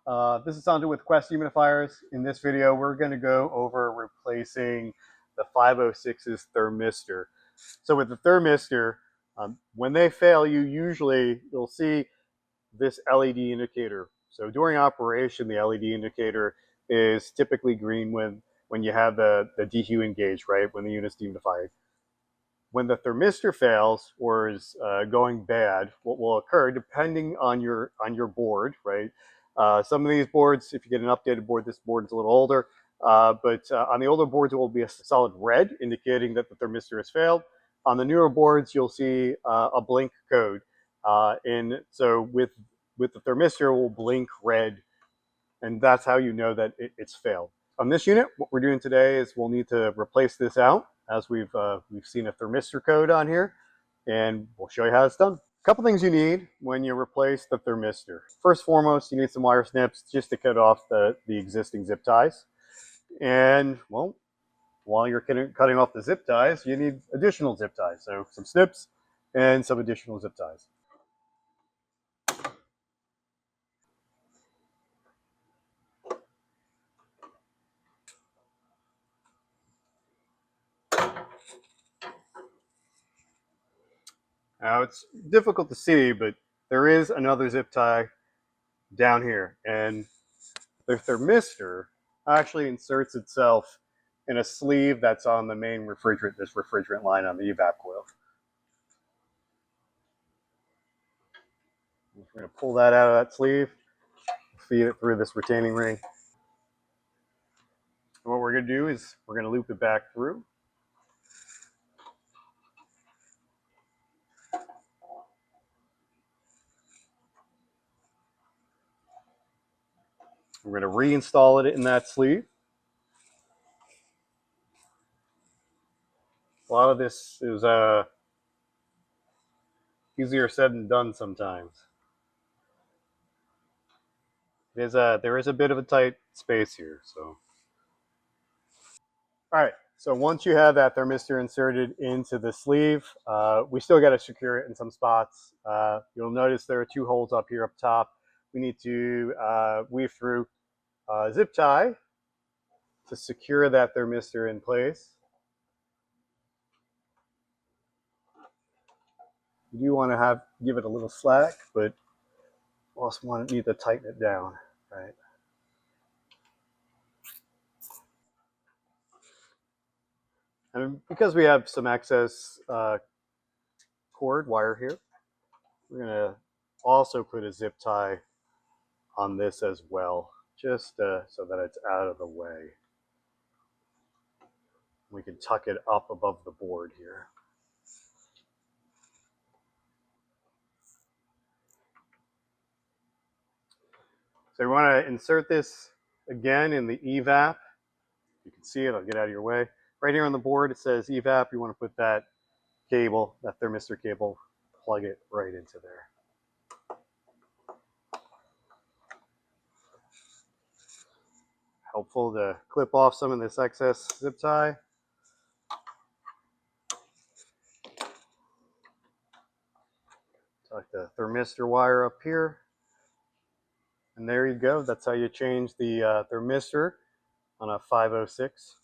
y'all. This is Sanjay with Quest Humidifiers. In this video, we're going to go over replacing the 506's thermistor. So with the thermistor, when they fail, you'll see this LED indicator. So during operation, the LED indicator is typically green when you have the dehu engaged, right? When the unit's dehumidified. When the thermistor fails or is going bad, what will occur, depending on your board, right? Some of these boards, if you get an updated board, this board is a little older, but on the older boards, it will be a solid red, indicating that the thermistor has failed. On the newer boards, you'll see a blink code. And so with the thermistor, it will blink red, and that's how you know that it's failed. On this unit, what we're doing today is we'll need to replace this out, as we've seen a thermistor code on here, and we'll show you how it's done. A couple things you need when you replace the thermistor. First and foremost, you need some wire snips just to cut off the existing zip ties. And, well, while you're cutting off the zip ties, you need additional zip ties. So some snips and some additional zip ties. Now, it's difficult to see, but there is another zip tie down here, and the thermistor actually inserts itself in a sleeve that's on the main refrigerant, this refrigerant line on the evap coil. We're going to pull that out of that sleeve, feed it through this retaining ring. And what we're going to do is we're going to loop it back through. We're going to reinstall it in that sleeve. A lot of this is easier said than done sometimes. There is a bit of a tight space here. So, all right. So once you have that thermistor inserted into the sleeve, we still got to secure it in some spots. You'll notice there are two holes up here up top. We need to weave through a zip tie to secure that thermistor in place. You do want to give it a little slack, but you also need to tighten it down, right? And because we have some excess cord wire here, we're going to also put a zip tie on this as well, just so that it's out of the way. We can tuck it up above the board here. So we want to insert this again in the evap. You can see it, I'll get out of your way. Right here on the board, it says evap. You want to put that cable, that thermistor cable, plug it right into there. Helpful to clip off some of this excess zip tie. Tuck the thermistor wire up here. And there you go. That's how you change the thermistor on a 506.